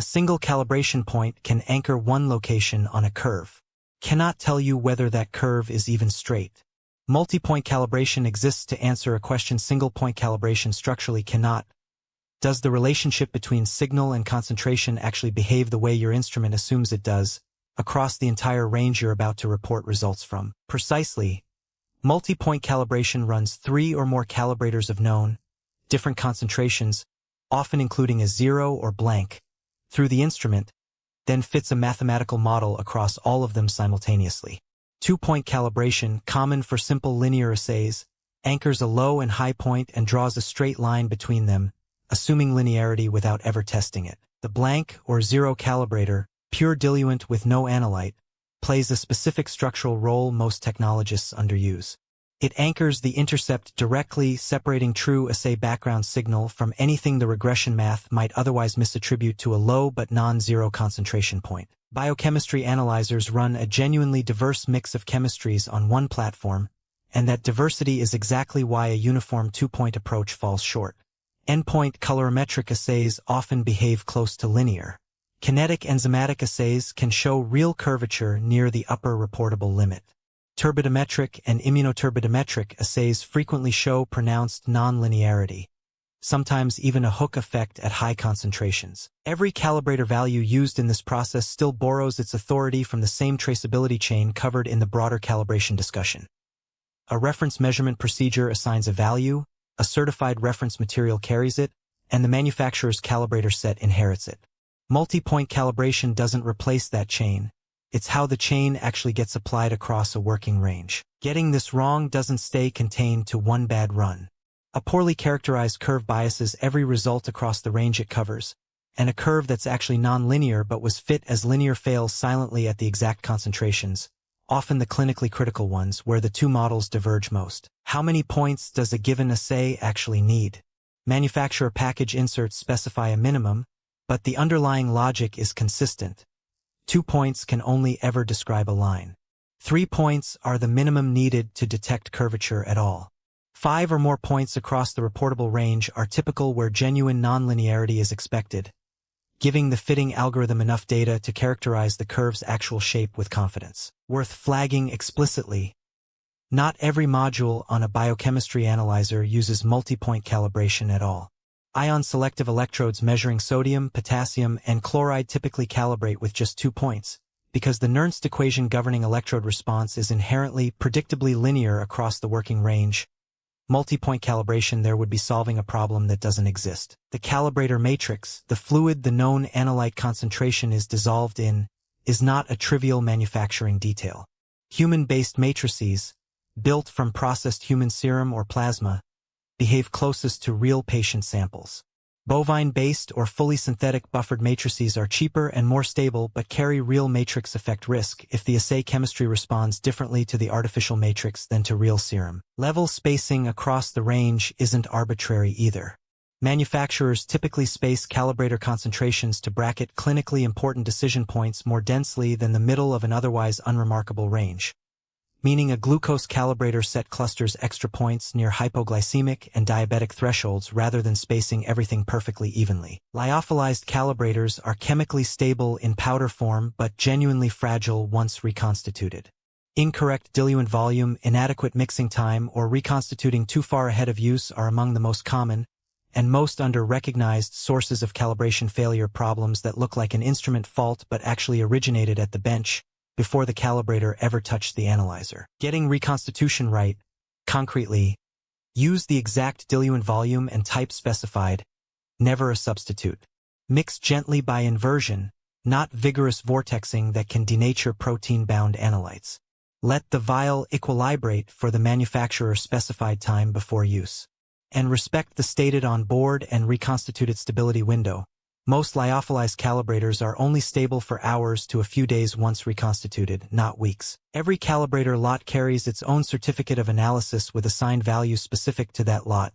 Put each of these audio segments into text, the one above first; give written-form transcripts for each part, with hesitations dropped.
A single calibration point can anchor one location on a curve. Cannot tell you whether that curve is even straight. Multi-point calibration exists to answer a question single-point calibration structurally cannot. Does the relationship between signal and concentration actually behave the way your instrument assumes it does, across the entire range you're about to report results from? Precisely. Multi-point calibration runs 3 or more calibrators of known, different concentrations, often including a zero or blank, through the instrument, then fits a mathematical model across all of them simultaneously. 2-point calibration, common for simple linear assays, anchors a low and high point and draws a straight line between them, assuming linearity without ever testing it. The blank or zero calibrator, pure diluent with no analyte, plays a specific structural role most technologists underuse. It anchors the intercept directly, separating true assay background signal from anything the regression math might otherwise misattribute to a low but non-zero concentration point. Biochemistry analyzers run a genuinely diverse mix of chemistries on one platform, and that diversity is exactly why a uniform 2-point approach falls short. Endpoint colorimetric assays often behave close to linear. Kinetic enzymatic assays can show real curvature near the upper reportable limit. Turbidimetric and immunoturbidimetric assays frequently show pronounced nonlinearity, sometimes even a hook effect at high concentrations. Every calibrator value used in this process still borrows its authority from the same traceability chain covered in the broader calibration discussion. A reference measurement procedure assigns a value, a certified reference material carries it, and the manufacturer's calibrator set inherits it. Multi-point calibration doesn't replace that chain. It's how the chain actually gets applied across a working range. Getting this wrong doesn't stay contained to one bad run. A poorly characterized curve biases every result across the range it covers, and a curve that's actually non-linear but was fit as linear fails silently at the exact concentrations, often the clinically critical ones where the two models diverge most. How many points does a given assay actually need? Manufacturer package inserts specify a minimum, but the underlying logic is consistent. 2 points can only ever describe a line. 3 points are the minimum needed to detect curvature at all. 5 or more points across the reportable range are typical where genuine nonlinearity is expected, giving the fitting algorithm enough data to characterize the curve's actual shape with confidence. Worth flagging explicitly. Not every module on a biochemistry analyzer uses multi-point calibration at all. Ion-selective electrodes measuring sodium, potassium, and chloride typically calibrate with just 2 points, because the Nernst equation governing electrode response is inherently, predictably linear across the working range. Multi-point calibration there would be solving a problem that doesn't exist. The calibrator matrix, the fluid the known analyte concentration is dissolved in, is not a trivial manufacturing detail. Human-based matrices, built from processed human serum or plasma, behave closest to real patient samples. Bovine-based or fully synthetic buffered matrices are cheaper and more stable but carry real matrix effect risk if the assay chemistry responds differently to the artificial matrix than to real serum. Level spacing across the range isn't arbitrary either. Manufacturers typically space calibrator concentrations to bracket clinically important decision points more densely than the middle of an otherwise unremarkable range, meaning a glucose calibrator set clusters extra points near hypoglycemic and diabetic thresholds rather than spacing everything perfectly evenly. Lyophilized calibrators are chemically stable in powder form but genuinely fragile once reconstituted. Incorrect diluent volume, inadequate mixing time, or reconstituting too far ahead of use are among the most common and most under-recognized sources of calibration failure problems that look like an instrument fault but actually originated at the bench before the calibrator ever touched the analyzer. Getting reconstitution right, concretely, use the exact diluent volume and type specified, never a substitute. Mix gently by inversion, not vigorous vortexing that can denature protein-bound analytes. Let the vial equilibrate for the manufacturer-specified time before use. And respect the stated on-board and reconstituted stability window. Most lyophilized calibrators are only stable for hours to a few days once reconstituted, not weeks. Every calibrator lot carries its own certificate of analysis with assigned values specific to that lot,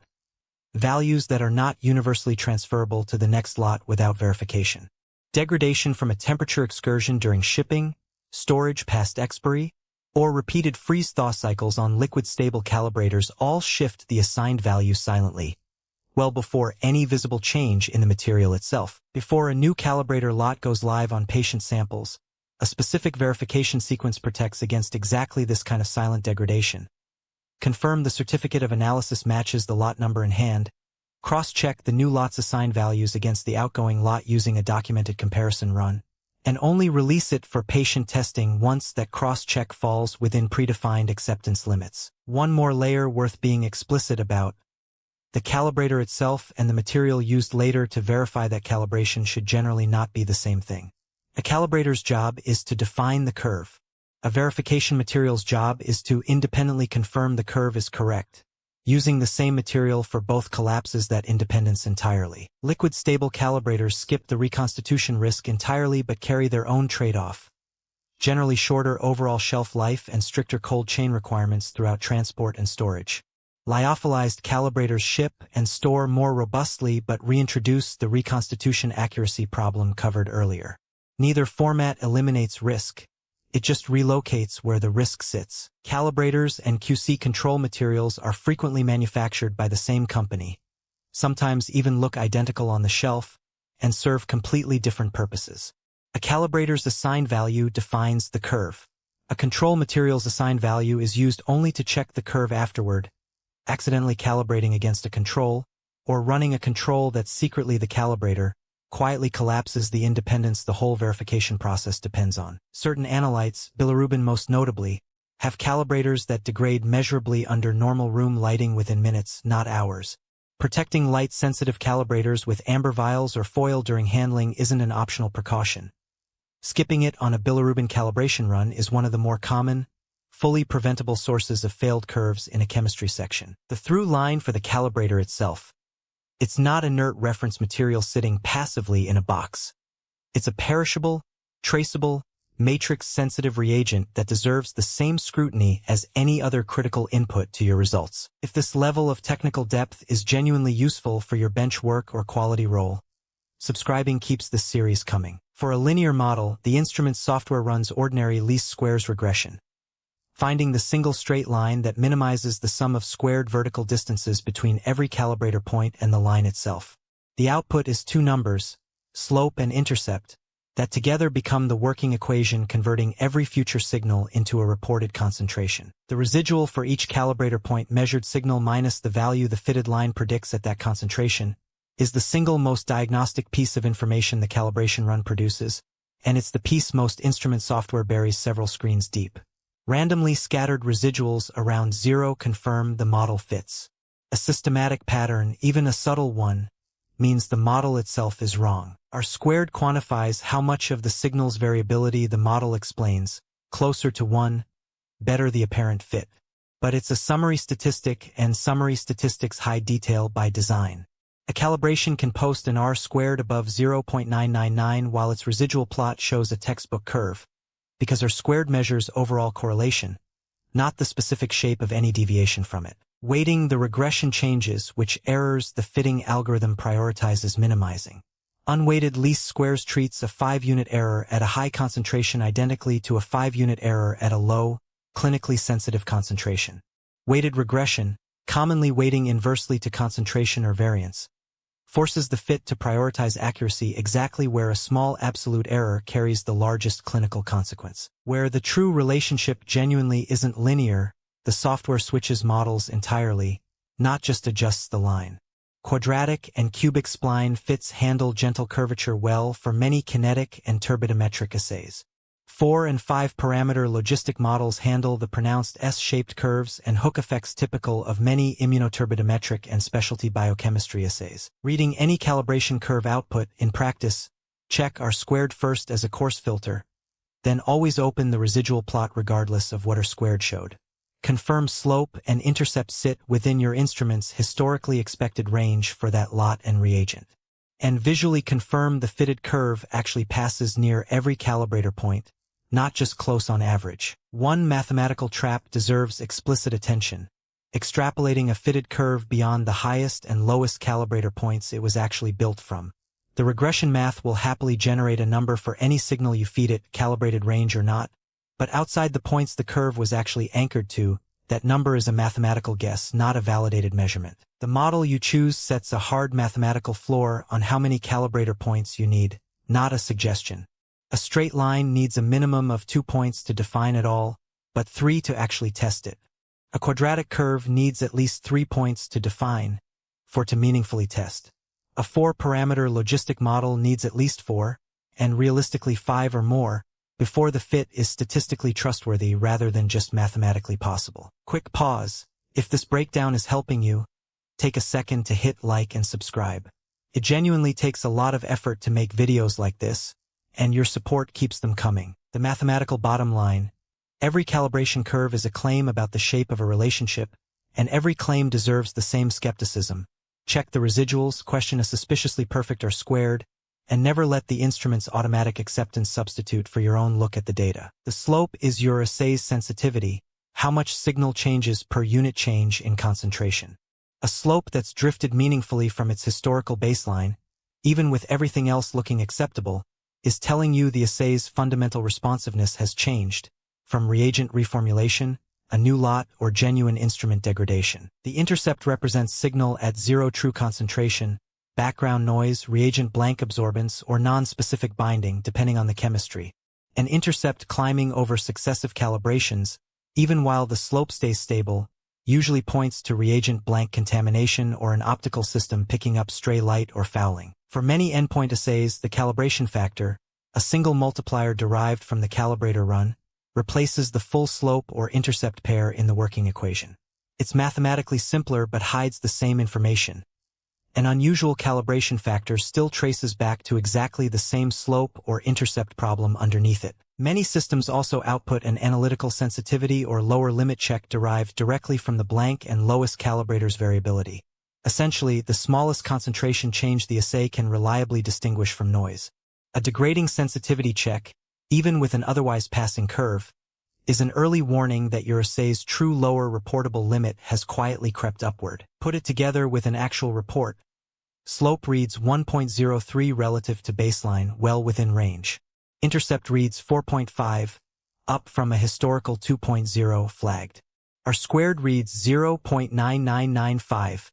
values that are not universally transferable to the next lot without verification. Degradation from a temperature excursion during shipping, storage past expiry, or repeated freeze-thaw cycles on liquid-stable calibrators all shift the assigned value silently, well before any visible change in the material itself. Before a new calibrator lot goes live on patient samples, a specific verification sequence protects against exactly this kind of silent degradation. Confirm the certificate of analysis matches the lot number in hand. Cross-check the new lot's assigned values against the outgoing lot using a documented comparison run, and only release it for patient testing once that cross-check falls within predefined acceptance limits. One more layer worth being explicit about: the calibrator itself and the material used later to verify that calibration should generally not be the same thing. A calibrator's job is to define the curve. A verification material's job is to independently confirm the curve is correct. Using the same material for both collapses that independence entirely. Liquid-stable calibrators skip the reconstitution risk entirely but carry their own trade-off. Generally shorter overall shelf life and stricter cold chain requirements throughout transport and storage. Lyophilized calibrators ship and store more robustly but reintroduce the reconstitution accuracy problem covered earlier. Neither format eliminates risk. It just relocates where the risk sits. Calibrators and QC control materials are frequently manufactured by the same company, sometimes even look identical on the shelf, and serve completely different purposes. A calibrator's assigned value defines the curve. A control material's assigned value is used only to check the curve afterward, accidentally calibrating against a control, or running a control that's secretly the calibrator, quietly collapses the independence the whole verification process depends on. Certain analytes, bilirubin most notably, have calibrators that degrade measurably under normal room lighting within minutes, not hours. Protecting light-sensitive calibrators with amber vials or foil during handling isn't an optional precaution. Skipping it on a bilirubin calibration run is one of the more common, fully preventable sources of failed curves in a chemistry section. The through line for the calibrator itself: it's not inert reference material sitting passively in a box. It's a perishable, traceable, matrix-sensitive reagent that deserves the same scrutiny as any other critical input to your results. If this level of technical depth is genuinely useful for your bench work or quality role, subscribing keeps this series coming. For a linear model, the instrument's software runs ordinary least squares regression, finding the single straight line that minimizes the sum of squared vertical distances between every calibrator point and the line itself. The output is two numbers, slope and intercept, that together become the working equation converting every future signal into a reported concentration. The residual for each calibrator point measured signal minus the value the fitted line predicts at that concentration is the single most diagnostic piece of information the calibration run produces, and it's the piece most instrument software buries several screens deep. Randomly scattered residuals around zero confirm the model fits. A systematic pattern, even a subtle one, means the model itself is wrong. R squared quantifies how much of the signal's variability the model explains. Closer to 1, better the apparent fit. But it's a summary statistic, and summary statistics hide detail by design. A calibration can post an R squared above 0.999 while its residual plot shows a textbook curve, because R squared measures overall correlation, not the specific shape of any deviation from it. Weighting the regression changes which errors the fitting algorithm prioritizes minimizing. Unweighted least squares treats a 5-unit error at a high concentration identically to a 5-unit error at a low, clinically sensitive concentration. Weighted regression, commonly weighting inversely to concentration or variance, forces the fit to prioritize accuracy exactly where a small absolute error carries the largest clinical consequence. Where the true relationship genuinely isn't linear, the software switches models entirely, not just adjusts the line. Quadratic and cubic spline fits handle gentle curvature well for many kinetic and turbidimetric assays. 4 and 5 parameter logistic models handle the pronounced S-shaped curves and hook effects typical of many immunoturbidimetric and specialty biochemistry assays. Reading any calibration curve output in practice, check R squared first as a coarse filter, then always open the residual plot regardless of what R squared showed. Confirm slope and intercept sit within your instrument's historically expected range for that lot and reagent. And visually confirm the fitted curve actually passes near every calibrator point, not just close on average. One mathematical trap deserves explicit attention: extrapolating a fitted curve beyond the highest and lowest calibrator points it was actually built from. The regression math will happily generate a number for any signal you feed it, calibrated range or not, but outside the points the curve was actually anchored to, that number is a mathematical guess, not a validated measurement. The model you choose sets a hard mathematical floor on how many calibrator points you need, not a suggestion. A straight line needs a minimum of 2 points to define it all, but 3 to actually test it. A quadratic curve needs at least 3 points to define, to meaningfully test. A 4-parameter logistic model needs at least 4, and realistically 5 or more, before the fit is statistically trustworthy rather than just mathematically possible. Quick pause. If this breakdown is helping you, take a second to hit like and subscribe. It genuinely takes a lot of effort to make videos like this, and your support keeps them coming. The mathematical bottom line: every calibration curve is a claim about the shape of a relationship, and every claim deserves the same skepticism. Check the residuals, question a suspiciously perfect or squared, and never let the instrument's automatic acceptance substitute for your own look at the data. The slope is your assay's sensitivity, how much signal changes per unit change in concentration. A slope that's drifted meaningfully from its historical baseline, even with everything else looking acceptable, is telling you the assay's fundamental responsiveness has changed, from reagent reformulation, a new lot, or genuine instrument degradation. The intercept represents signal at zero true concentration, background noise, reagent blank absorbance, or non-specific binding depending on the chemistry. An intercept climbing over successive calibrations, even while the slope stays stable, usually points to reagent blank contamination or an optical system picking up stray light or fouling. For many endpoint assays, the calibration factor, a single multiplier derived from the calibrator run, replaces the full slope or intercept pair in the working equation. It's mathematically simpler but hides the same information. An unusual calibration factor still traces back to exactly the same slope or intercept problem underneath it. Many systems also output an analytical sensitivity or lower limit check derived directly from the blank and lowest calibrator's variability. Essentially, the smallest concentration change the assay can reliably distinguish from noise. A degrading sensitivity check, even with an otherwise passing curve, is an early warning that your assay's true lower reportable limit has quietly crept upward. Put it together with an actual report. Slope reads 1.03 relative to baseline, well within range. Intercept reads 4.5, up from a historical 2.0 flagged. Our squared reads 0.9995.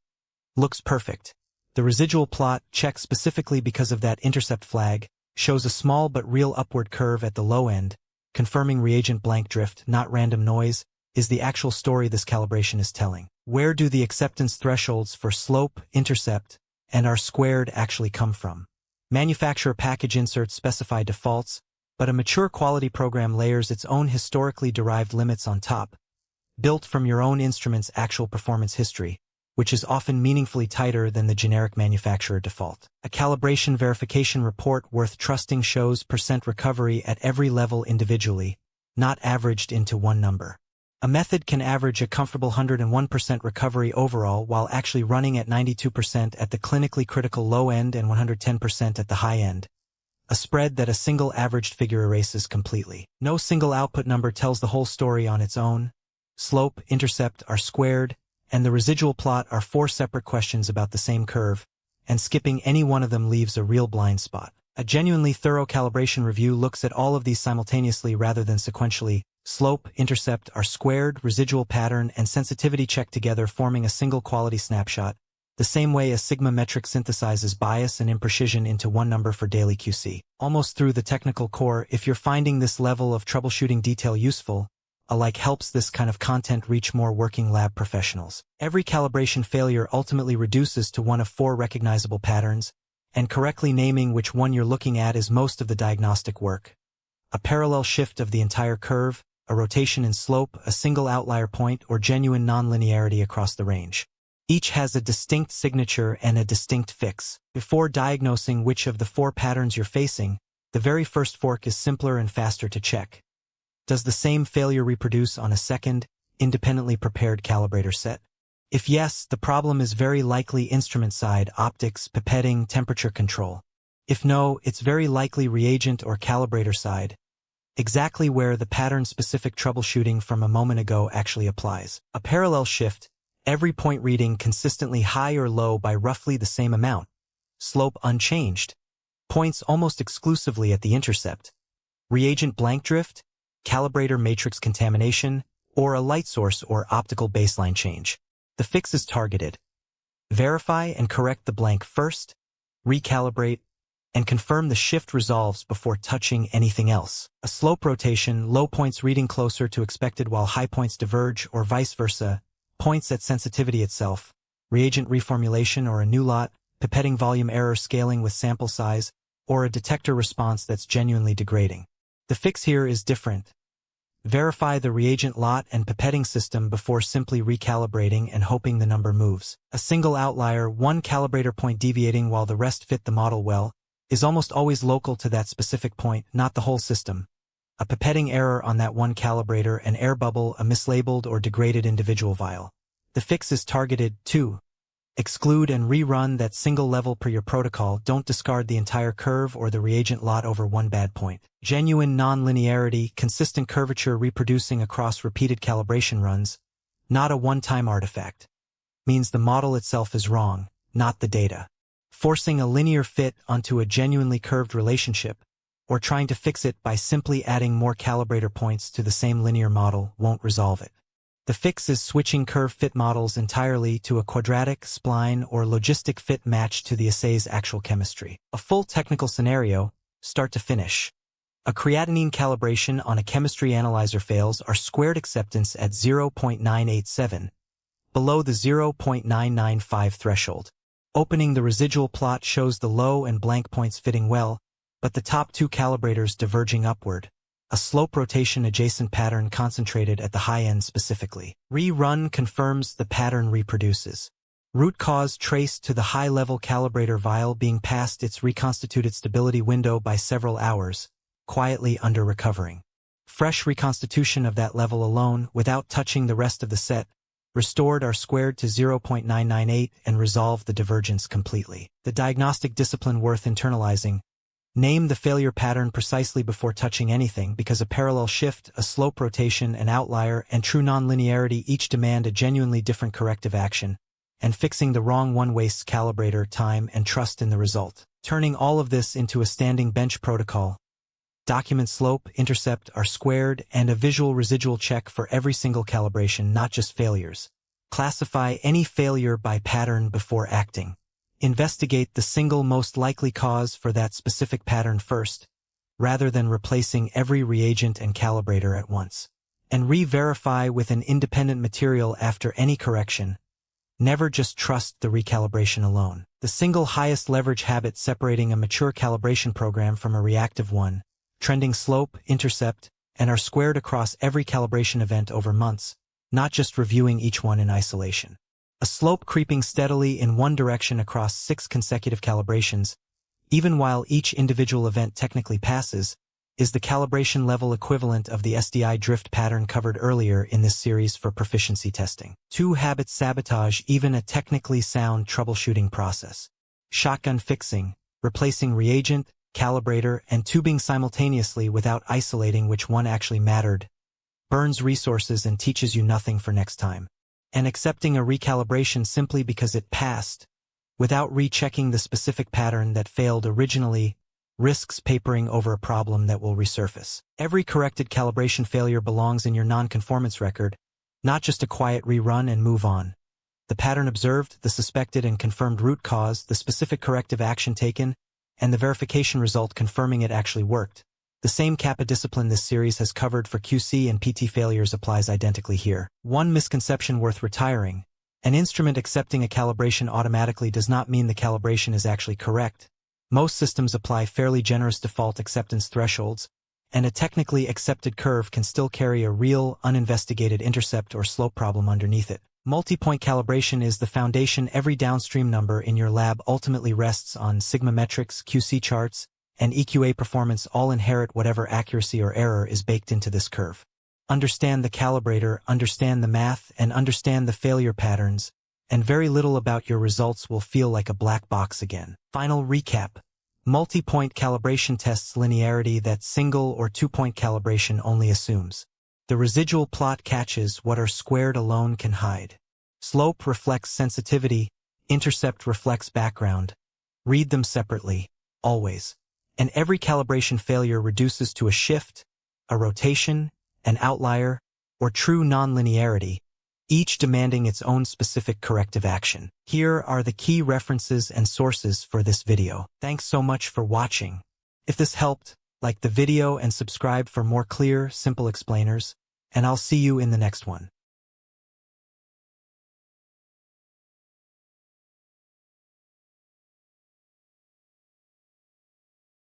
Looks perfect. The residual plot, checked specifically because of that intercept flag, shows a small but real upward curve at the low end, confirming reagent blank drift, not random noise, is the actual story this calibration is telling. Where do the acceptance thresholds for slope, intercept, and R squared actually come from? Manufacturer package inserts specify defaults, but a mature quality program layers its own historically derived limits on top, built from your own instrument's actual performance history, which is often meaningfully tighter than the generic manufacturer default. A calibration verification report worth trusting shows % recovery at every level individually, not averaged into one number. A method can average a comfortable 101% recovery overall while actually running at 92% at the clinically critical low end and 110% at the high end, a spread that a single averaged figure erases completely. No single output number tells the whole story on its own. Slope, intercept, R squared, and the residual plot are 4 separate questions about the same curve, and skipping any one of them leaves a real blind spot. A genuinely thorough calibration review looks at all of these simultaneously rather than sequentially: slope, intercept, R squared, residual pattern, and sensitivity check together, forming a single quality snapshot, the same way a sigma metric synthesizes bias and imprecision into one number for daily QC. Almost through the technical core, if you're finding this level of troubleshooting detail useful, a like helps this kind of content reach more working lab professionals. Every calibration failure ultimately reduces to one of 4 recognizable patterns, and correctly naming which one you're looking at is most of the diagnostic work. A parallel shift of the entire curve, a rotation in slope, a single outlier point, or genuine nonlinearity across the range. Each has a distinct signature and a distinct fix. Before diagnosing which of the 4 patterns you're facing, the very first fork is simpler and faster to check. Does the same failure reproduce on a second, independently prepared calibrator set? If yes, the problem is very likely instrument side, optics, pipetting, temperature control. If no, it's very likely reagent or calibrator side, exactly where the pattern-specific troubleshooting from a moment ago actually applies. A parallel shift, every point reading consistently high or low by roughly the same amount, slope unchanged, points almost exclusively at the intercept, reagent blank drift, calibrator matrix contamination, or a light source or optical baseline change. The fix is targeted. Verify and correct the blank first, recalibrate, and confirm the shift resolves before touching anything else. A slope rotation, low points reading closer to expected while high points diverge, or vice versa, points at sensitivity itself, reagent reformulation or a new lot, pipetting volume error scaling with sample size, or a detector response that's genuinely degrading. The fix here is different. Verify the reagent lot and pipetting system before simply recalibrating and hoping the number moves. A single outlier, one calibrator point deviating while the rest fit the model well, is almost always local to that specific point, not the whole system. A pipetting error on that one calibrator, an air bubble, a mislabeled or degraded individual vial. The fix is targeted to exclude and rerun that single level per your protocol. Don't discard the entire curve or the reagent lot over one bad point. Genuine non-linearity, consistent curvature reproducing across repeated calibration runs, not a one-time artifact, means the model itself is wrong, not the data. Forcing a linear fit onto a genuinely curved relationship, or trying to fix it by simply adding more calibrator points to the same linear model won't resolve it. The fix is switching curve fit models entirely to a quadratic, spline, or logistic fit matched to the assay's actual chemistry. A full technical scenario, start to finish. A creatinine calibration on a chemistry analyzer fails, our squared acceptance at 0.987, below the 0.995 threshold. Opening the residual plot shows the low and blank points fitting well, but the top two calibrators diverging upward. A slope rotation adjacent pattern concentrated at the high end specifically. Rerun confirms the pattern reproduces. Root cause traced to the high-level calibrator vial being past its reconstituted stability window by several hours, quietly under-recovering. Fresh reconstitution of that level alone, without touching the rest of the set, restored our squared to 0.998 and resolved the divergence completely. The diagnostic discipline worth internalizing. Name the failure pattern precisely before touching anything, because a parallel shift, a slope rotation, an outlier, and true nonlinearity each demand a genuinely different corrective action, and fixing the wrong one wastes calibrator time and trust in the result. Turning all of this into a standing bench protocol. Document slope, intercept, R-squared, and a visual residual check for every single calibration, not just failures. Classify any failure by pattern before acting. Investigate the single most likely cause for that specific pattern first, rather than replacing every reagent and calibrator at once. And re-verify with an independent material after any correction. Never just trust the recalibration alone. The single highest leverage habit separating a mature calibration program from a reactive one, trending slope, intercept, and R-squared across every calibration event over months, not just reviewing each one in isolation. A slope creeping steadily in one direction across 6 consecutive calibrations, even while each individual event technically passes, is the calibration level equivalent of the SDI drift pattern covered earlier in this series for proficiency testing. 2 habits sabotage even a technically sound troubleshooting process. Shotgun fixing, replacing reagent, calibrator, and tubing simultaneously without isolating which one actually mattered, burns resources and teaches you nothing for next time. And accepting a recalibration simply because it passed, without rechecking the specific pattern that failed originally, risks papering over a problem that will resurface. Every corrected calibration failure belongs in your non-conformance record, not just a quiet rerun and move on. The pattern observed, the suspected and confirmed root cause, the specific corrective action taken, and the verification result confirming it actually worked. The same kappa discipline this series has covered for QC and PT failures applies identically here. One misconception worth retiring. An instrument accepting a calibration automatically does not mean the calibration is actually correct. Most systems apply fairly generous default acceptance thresholds, and a technically accepted curve can still carry a real, uninvestigated intercept or slope problem underneath it. Multi-point calibration is the foundation. Every downstream number in your lab ultimately rests on sigma metrics, QC charts, and EQA performance all inherit whatever accuracy or error is baked into this curve. Understand the calibrator, understand the math, and understand the failure patterns, and very little about your results will feel like a black box again. Final recap. Multi-point calibration tests linearity that single or two-point calibration only assumes. The residual plot catches what R-squared alone can hide. Slope reflects sensitivity, intercept reflects background. Read them separately, always. And every calibration failure reduces to a shift, a rotation, an outlier, or true nonlinearity, each demanding its own specific corrective action. Here are the key references and sources for this video. Thanks so much for watching. If this helped, like the video and subscribe for more clear, simple explainers, and I'll see you in the next one.